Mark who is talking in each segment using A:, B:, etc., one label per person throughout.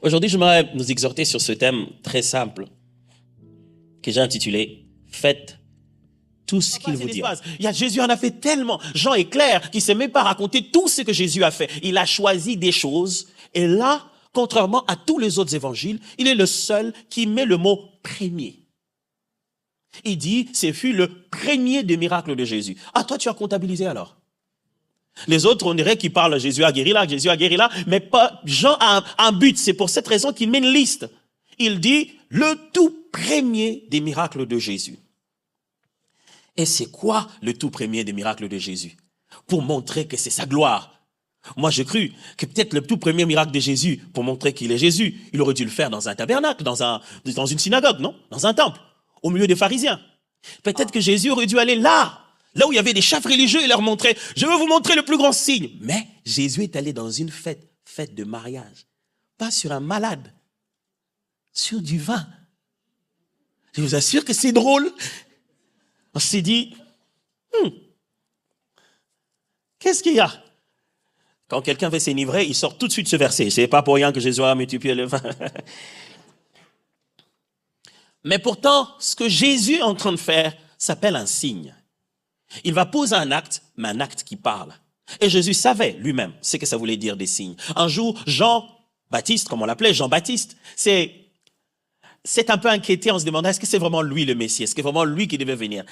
A: Aujourd'hui, j'aimerais nous exhorter sur ce thème très simple que j'ai intitulé « Faites tout ce qu'il vous dira ».
B: Jésus en a fait tellement. Jean est clair qu'il ne s'est même pas raconté tout ce que Jésus a fait. Il a choisi des choses. Et là, contrairement à tous les autres évangiles, il est le seul qui met le mot « premier ». Il dit, ce fut le premier des miracles de Jésus. Ah, toi, tu as comptabilisé alors? Les autres, on dirait qu'ils parlent, Jésus a guéri là, mais pas, Jean a un but. C'est pour cette raison qu'il met une liste. Il dit, le tout premier des miracles de Jésus. Et c'est quoi le tout premier des miracles de Jésus? Pour montrer que c'est sa gloire. Moi, j'ai cru que peut-être le tout premier miracle de Jésus, pour montrer qu'il est Jésus, il aurait dû le faire dans un tabernacle, dans une synagogue, non? Dans un temple, au milieu des pharisiens. Peut-être que Jésus aurait dû aller là où il y avait des chefs religieux et leur montrer, je veux vous montrer le plus grand signe. Mais Jésus est allé dans une fête de mariage. Pas sur un malade, sur du vin. Je vous assure que c'est drôle. On s'est dit, qu'est-ce qu'il y a? Quand quelqu'un veut s'enivrer, il sort tout de suite ce verset. C'est pas pour rien que Jésus a multiplié le vin. Mais pourtant, ce que Jésus est en train de faire s'appelle un signe. Il va poser un acte, mais un acte qui parle. Et Jésus savait lui-même ce que ça voulait dire des signes. Un jour, Jean-Baptiste, comme on l'appelait, Jean-Baptiste, c'est un peu inquiété en se demandant, est-ce que c'est vraiment lui le Messie? Est-ce que c'est vraiment lui qui devait venir?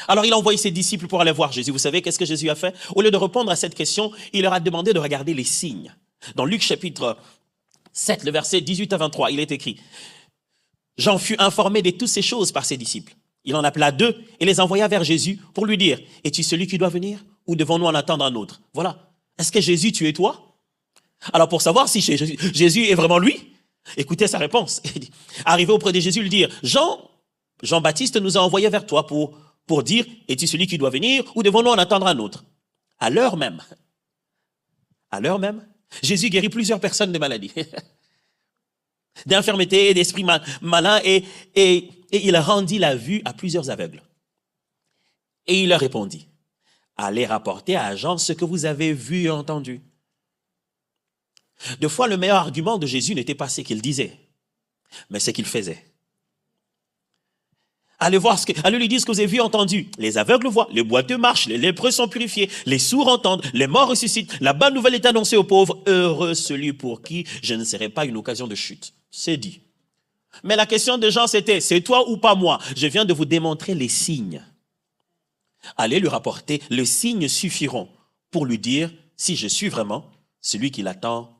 B: Alors il a envoyé ses disciples pour aller voir Jésus. Vous savez qu'est-ce que Jésus a fait? Au lieu de répondre à cette question, il leur a demandé de regarder les signes. Dans Luc chapitre 7, le verset 18 à 23, il est écrit, Jean fut informé de toutes ces choses par ses disciples. Il en appela 2 et les envoya vers Jésus pour lui dire, es-tu celui qui doit venir ou devons-nous en attendre un autre? Voilà. Est-ce que Jésus, tu es toi? Alors pour savoir si Jésus est vraiment lui, écoutez sa réponse. Arrivé auprès de Jésus, lui dire, Jean-Baptiste nous a envoyés vers toi pour dire, es-tu celui qui doit venir ou devons-nous en attendre un autre? À l'heure même, Jésus guérit plusieurs personnes de maladies, d'infirmités, d'esprits malins et il rendit la vue à plusieurs aveugles. Et il leur répondit, allez rapporter à Jean ce que vous avez vu et entendu. Deux fois, le meilleur argument de Jésus n'était pas ce qu'il disait, mais ce qu'il faisait. Allez lui dire ce que vous avez vu et entendu. Les aveugles voient, les boiteux marchent, les lépreux sont purifiés, les sourds entendent, les morts ressuscitent. La bonne nouvelle est annoncée aux pauvres. Heureux celui pour qui je ne serai pas une occasion de chute. C'est dit. Mais la question de Jean, c'était, c'est toi ou pas moi? Je viens de vous démontrer les signes. Allez lui rapporter, les signes suffiront pour lui dire si je suis vraiment celui qui l'attend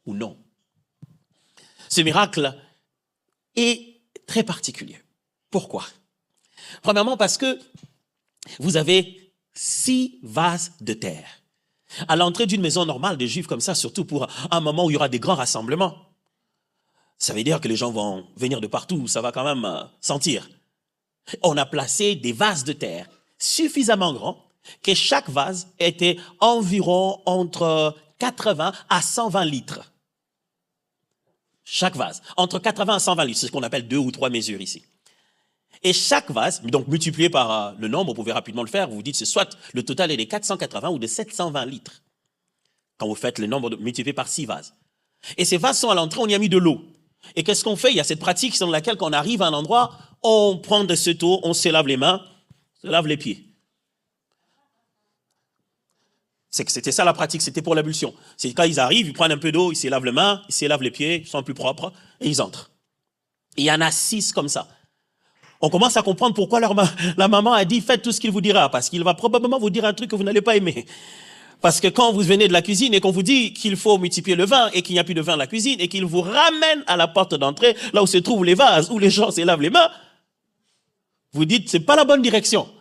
B: ou non. Ce miracle est très particulier. Pourquoi? Premièrement, parce que vous avez 6 vases de terre. À l'entrée d'une maison normale de Juifs comme ça, surtout pour un moment où il y aura des grands rassemblements, ça veut dire que les gens vont venir de partout, ça va quand même sentir. On a placé des vases de terre suffisamment grands que chaque vase était environ entre 80 à 120 litres. Chaque vase, entre 80 à 120 litres, c'est ce qu'on appelle 2 ou 3 mesures ici. Et chaque vase, donc multiplié par le nombre, vous pouvez rapidement le faire, vous vous dites c'est soit le total est de 480 ou de 720 litres. Quand vous faites le nombre multiplié par 6 vases. Et ces vases sont à l'entrée, on y a mis de l'eau. Et qu'est-ce qu'on fait? Il y a cette pratique selon laquelle quand on arrive à un endroit, on prend de cette eau, on se lave les mains, se lave les pieds. C'était ça la pratique, c'était pour l'ablution. C'est quand ils arrivent, ils prennent un peu d'eau, ils se lavent les mains, ils se lavent les pieds, ils sont plus propres, et ils entrent. Et il y en a 6 comme ça. On commence à comprendre pourquoi la maman a dit, faites tout ce qu'il vous dira, parce qu'il va probablement vous dire un truc que vous n'allez pas aimer. Parce que quand vous venez de la cuisine et qu'on vous dit qu'il faut multiplier le vin et qu'il n'y a plus de vin dans la cuisine et qu'il vous ramène à la porte d'entrée, là où se trouvent les vases, où les gens se lavent les mains, vous dites, c'est pas la bonne direction.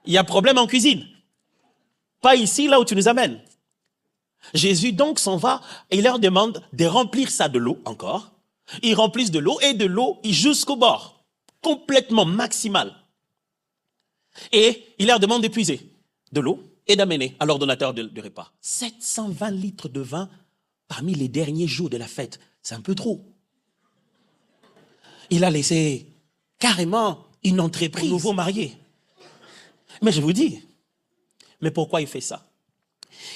B: Il y a problème en cuisine. Pas ici, là où tu nous amènes. Jésus donc s'en va et il leur demande de remplir ça de l'eau encore. Ils remplissent de l'eau et de l'eau jusqu'au bord. Complètement maximal. Et il leur demande d'épuiser de l'eau et d'amener à l'ordonnateur de repas. 720 litres de vin parmi les derniers jours de la fête. C'est un peu trop. Il a laissé carrément une entreprise aux nouveaux mariés. Mais je vous dis, mais pourquoi il fait ça?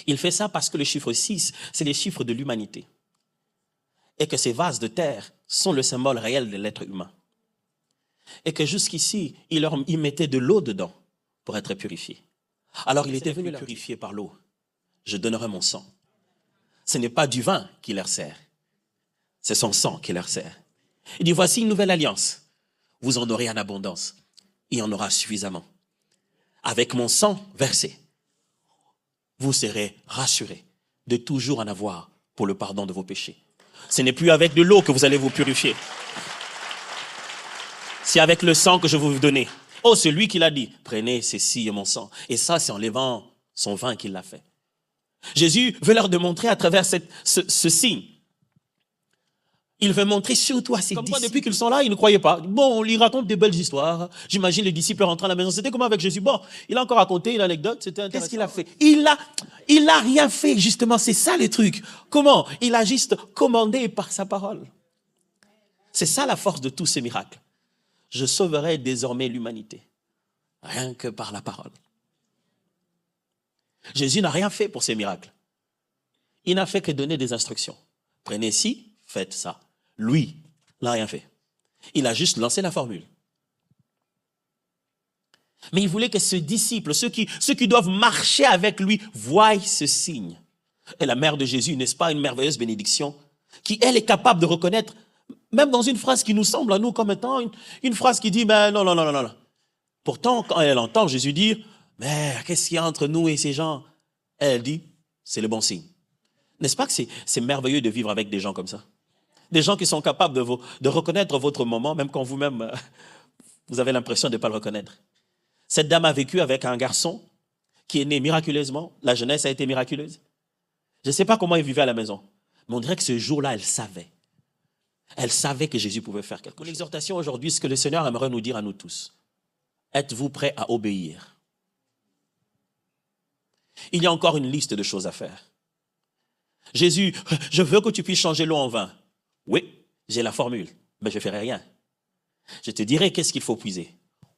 B: Il fait ça parce que le chiffre 6, c'est les chiffres de l'humanité.
A: et que ces vases de terre sont le symbole réel de l'être humain. Et que jusqu'ici, il mettait de l'eau dedans pour être purifié. Alors il était venu les purifier par l'eau. Je donnerai mon sang. Ce n'est pas du vin qui leur sert, c'est son sang qui leur sert. Il dit, voici une nouvelle alliance. Vous en aurez en abondance. Il y en aura suffisamment. Avec mon sang versé, vous serez rassurés de toujours en avoir pour le pardon de vos péchés. Ce n'est plus avec de l'eau que vous allez vous purifier. C'est avec le sang que je vais vous donner. Oh, c'est lui qui l'a dit. Prenez ceci et mon sang. Et ça, c'est en levant son vin qu'il l'a fait. Jésus veut leur démontrer à travers ce signe. Il veut montrer surtout à ses disciples. Depuis qu'ils sont là, ils ne croyaient pas. Bon, on lui raconte des belles histoires. J'imagine les disciples rentrant à la maison. C'était comment avec Jésus? Bon, il a encore raconté une anecdote. C'était intéressant. Qu'est-ce qu'il a fait? Il a rien fait, justement. C'est ça le truc. Comment? Il a juste commandé par sa parole. C'est ça la force de tous ces miracles. Je sauverai désormais l'humanité. Rien que par la parole. Jésus n'a rien fait pour ces miracles. Il n'a fait que donner des instructions. Prenez ci, faites ça. Lui, n'a rien fait. Il a juste lancé la formule. Mais il voulait que ses disciples, ceux qui doivent marcher avec lui, voient ce signe. Et la mère de Jésus, n'est-ce pas une merveilleuse bénédiction, qui, elle, est capable de reconnaître, même dans une phrase qui nous semble à nous comme étant une phrase qui dit, mais non. Pourtant, quand elle entend Jésus dire, mais qu'est-ce qu'il y a entre nous et ces gens? Elle dit, c'est le bon signe. N'est-ce pas que c'est merveilleux de vivre avec des gens comme ça? Des gens qui sont capables de reconnaître votre moment, même quand vous-même, vous avez l'impression de ne pas le reconnaître. Cette dame a vécu avec un garçon qui est né miraculeusement. La jeunesse a été miraculeuse. Je ne sais pas comment il vivait à la maison, mais on dirait que ce jour-là, elle savait. Elle savait que Jésus pouvait faire quelque chose. L'exhortation aujourd'hui, ce que le Seigneur aimerait nous dire à nous tous. Êtes-vous prêts à obéir? Il y a encore une liste de choses à faire. Jésus, je veux que tu puisses changer l'eau en vin. Oui, j'ai la formule, mais je ne ferai rien. Je te dirai qu'est-ce qu'il faut puiser,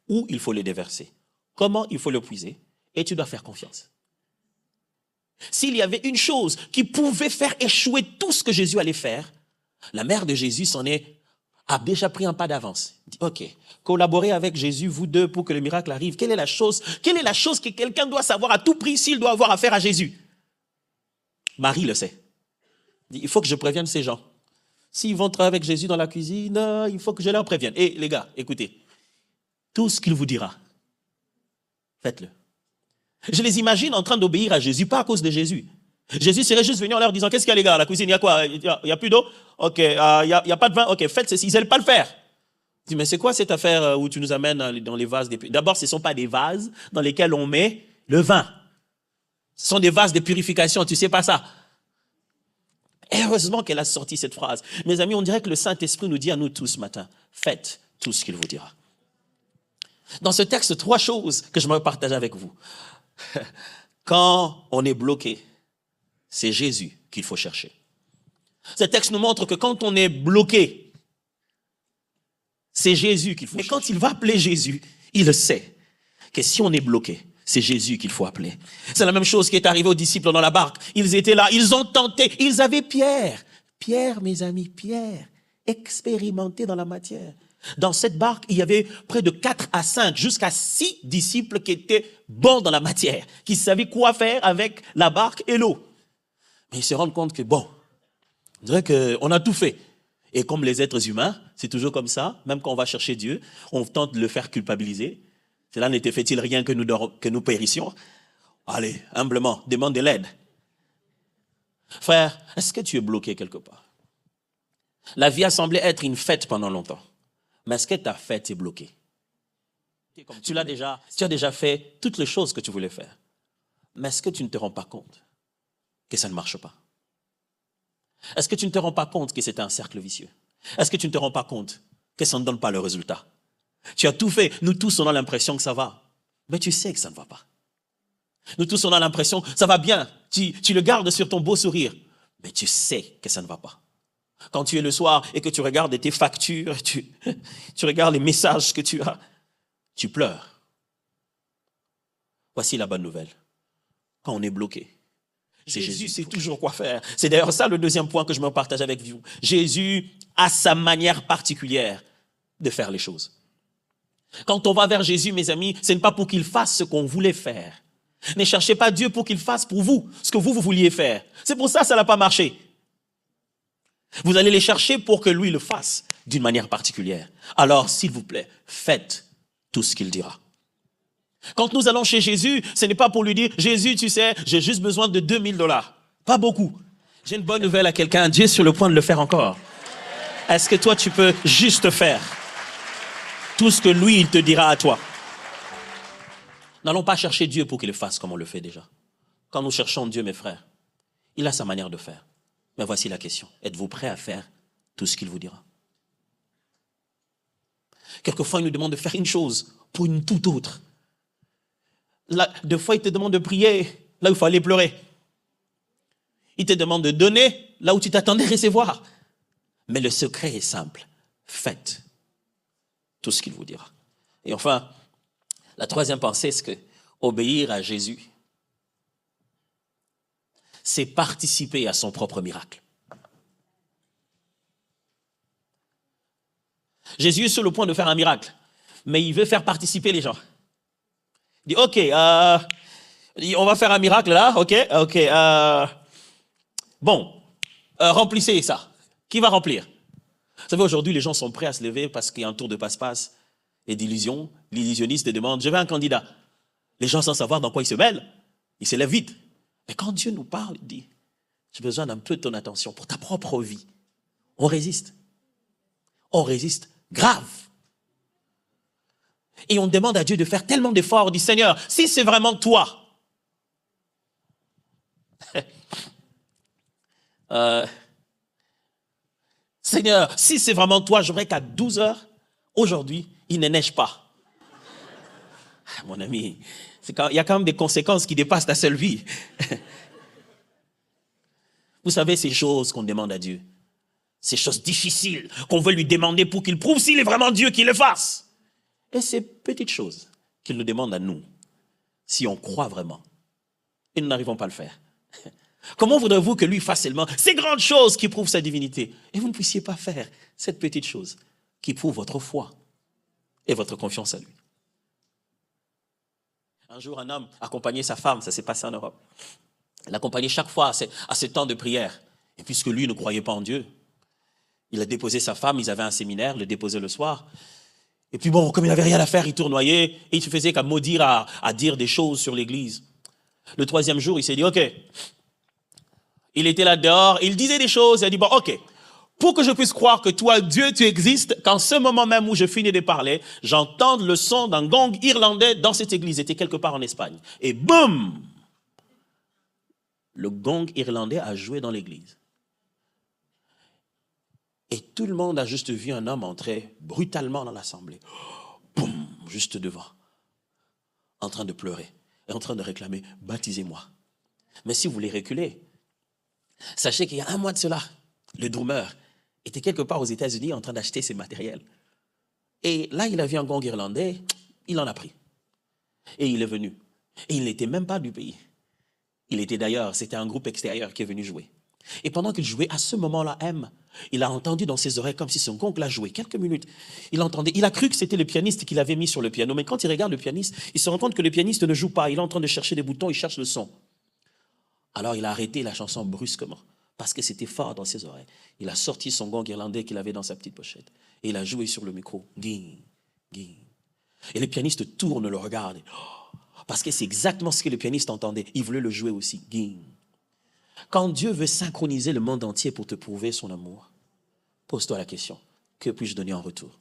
A: où il faut le déverser, comment il faut le puiser, et tu dois faire confiance. S'il y avait une chose qui pouvait faire échouer tout ce que Jésus allait faire, la mère de Jésus a déjà pris un pas d'avance. Dit, ok, collaborez avec Jésus, vous deux, pour que le miracle arrive. Quelle est la chose que quelqu'un doit savoir à tout prix s'il doit avoir affaire à Jésus? Marie le sait. Dit, il faut que je prévienne ces gens. S'ils vont travailler avec Jésus dans la cuisine, il faut que je leur prévienne. Et les gars, écoutez, tout ce qu'il vous dira, faites-le. Je les imagine en train d'obéir à Jésus, pas à cause de Jésus. Jésus serait juste venu en leur disant, qu'est-ce qu'il y a les gars, à la cuisine, il y a quoi? Il n'y a plus d'eau? Ok, il n'y a pas de vin? Ok, faites ceci, ils n'allaient pas le faire. Je dis, mais c'est quoi cette affaire où tu nous amènes dans les vases? D'abord, ce ne sont pas des vases dans lesquels on met le vin. Ce sont des vases de purification, tu ne sais pas ça. Et heureusement qu'elle a sorti cette phrase. Mes amis, on dirait que le Saint-Esprit nous dit à nous tous ce matin, faites tout ce qu'il vous dira. Dans ce texte, 3 choses que je me partage avec vous. Quand on est bloqué, c'est Jésus qu'il faut chercher. Ce texte nous montre que quand on est bloqué, c'est Jésus qu'il faut chercher. Et quand il va appeler Jésus, il sait que si on est bloqué, c'est Jésus qu'il faut appeler. C'est la même chose qui est arrivée aux disciples dans la barque. Ils étaient là, ils ont tenté, ils avaient Pierre. Pierre, mes amis, Pierre, expérimenté dans la matière. Dans cette barque, il y avait près de 4 à 5, jusqu'à 6 disciples qui étaient bons dans la matière, qui savaient quoi faire avec la barque et l'eau. Mais ils se rendent compte que, bon, on dirait qu'on a tout fait. Et comme les êtres humains, c'est toujours comme ça, même quand on va chercher Dieu, on tente de le faire culpabiliser. Cela n'était fait-il rien que nous périssions? Allez, humblement, demande de l'aide. Frère, est-ce que tu es bloqué quelque part? La vie a semblé être une fête pendant longtemps. Mais est-ce que ta fête est bloquée? Tu as déjà fait toutes les choses que tu voulais faire. Mais est-ce que tu ne te rends pas compte que ça ne marche pas? Est-ce que tu ne te rends pas compte que c'est un cercle vicieux? Est-ce que tu ne te rends pas compte que ça ne donne pas le résultat? Tu as tout fait. Nous tous, on a l'impression que ça va. Mais tu sais que ça ne va pas. Nous tous, on a l'impression que ça va bien. Tu le gardes sur ton beau sourire. Mais tu sais que ça ne va pas. Quand tu es le soir et que tu regardes tes factures, tu regardes les messages que tu as, tu pleures. Voici la bonne nouvelle. Quand on est bloqué, c'est Jésus sait toujours quoi faire. C'est d'ailleurs ça le deuxième point que je me partage avec vous. Jésus a sa manière particulière de faire les choses. Quand on va vers Jésus, mes amis, ce n'est pas pour qu'il fasse ce qu'on voulait faire. Ne cherchez pas Dieu pour qu'il fasse pour vous ce que vous vouliez faire. C'est pour ça que ça n'a pas marché. Vous allez les chercher pour que lui le fasse d'une manière particulière. Alors, s'il vous plaît, faites tout ce qu'il dira. Quand nous allons chez Jésus, ce n'est pas pour lui dire, Jésus, tu sais, j'ai juste besoin de $2000. Pas beaucoup. J'ai une bonne nouvelle à quelqu'un. Dieu est sur le point de le faire encore. Est-ce que toi, tu peux juste faire tout ce que lui, il te dira à toi? N'allons pas chercher Dieu pour qu'il le fasse comme on le fait déjà. Quand nous cherchons Dieu, mes frères, il a sa manière de faire. Mais voici la question. Êtes-vous prêt à faire tout ce qu'il vous dira? Quelquefois, il nous demande de faire une chose pour une toute autre. Là, deux fois, il te demande de prier là où il faut aller pleurer. Il te demande de donner là où tu t'attendais recevoir. Mais le secret est simple. Faites tout ce qu'il vous dira. Et enfin, la troisième pensée, c'est que obéir à Jésus, c'est participer à son propre miracle. Jésus est sur le point de faire un miracle, mais il veut faire participer les gens. Il dit, OK, on va faire un miracle là, OK, remplissez ça. Qui va remplir? Vous savez, aujourd'hui, les gens sont prêts à se lever parce qu'il y a un tour de passe-passe et d'illusion. L'illusionniste demande, je veux un candidat. Les gens, sans savoir dans quoi ils se mêlent, ils se lèvent vite. Mais quand Dieu nous parle, il dit, j'ai besoin d'un peu de ton attention pour ta propre vie. On résiste. On résiste grave. Et on demande à Dieu de faire tellement d'efforts. On dit, Seigneur, si c'est vraiment toi, Seigneur, si c'est vraiment toi, j'aimerais qu'à 12 heures, aujourd'hui, il ne neige pas. Mon ami, il y a quand même des conséquences qui dépassent ta seule vie. Vous savez, ces choses qu'on demande à Dieu, ces choses difficiles qu'on veut lui demander pour qu'il prouve s'il est vraiment Dieu, qu'il le fasse. Et ces petites choses qu'il nous demande à nous, si on croit vraiment, et nous n'arrivons pas à le faire. Comment voudrez-vous que lui fasse seulement ces grandes choses qui prouvent sa divinité et vous ne puissiez pas faire cette petite chose qui prouve votre foi et votre confiance à lui? Un jour, un homme accompagnait sa femme, ça s'est passé en Europe. Il l'accompagnait chaque fois à ce temps de prière. Et puisque lui ne croyait pas en Dieu, il a déposé sa femme, ils avaient un séminaire, le déposait le soir. Et puis bon, comme il n'avait rien à faire, il tournoyait et il se faisait qu'à maudire, à dire des choses sur l'église. Le troisième jour, il s'est dit, OK. Il était là dehors, il disait des choses, il a dit, bon, OK, pour que je puisse croire que toi, Dieu, tu existes, qu'en ce moment même où je finis de parler, j'entende le son d'un gong irlandais dans cette église. C'était quelque part en Espagne. Et boum! Le gong irlandais a joué dans l'église. Et tout le monde a juste vu un homme entrer brutalement dans l'assemblée. Boum! Juste devant. En train de pleurer. Et en train de réclamer, baptisez-moi. Mais si vous voulez reculer, sachez qu'il y a un mois de cela, le drummer était quelque part aux États-Unis en train d'acheter ses matériels. Et là, il a vu un gong irlandais, il en a pris. Et il est venu. Et il n'était même pas du pays. Il était d'ailleurs, c'était un groupe extérieur qui est venu jouer. Et pendant qu'il jouait, à ce moment-là, il a entendu dans ses oreilles comme si son gong l'a joué. Quelques minutes, il entendait. Il a cru que c'était le pianiste qui l'avait mis sur le piano. Mais quand il regarde le pianiste, il se rend compte que le pianiste ne joue pas. Il est en train de chercher des boutons, il cherche le son. Alors il a arrêté la chanson brusquement, parce que c'était fort dans ses oreilles. Il a sorti son gong irlandais qu'il avait dans sa petite pochette. Et il a joué sur le micro. Ging, ging. Et le pianiste tourne, le regarde. Parce que c'est exactement ce que le pianiste entendait. Il voulait le jouer aussi. Ging. Quand Dieu veut synchroniser le monde entier pour te prouver son amour, pose-toi la question, que puis-je donner en retour?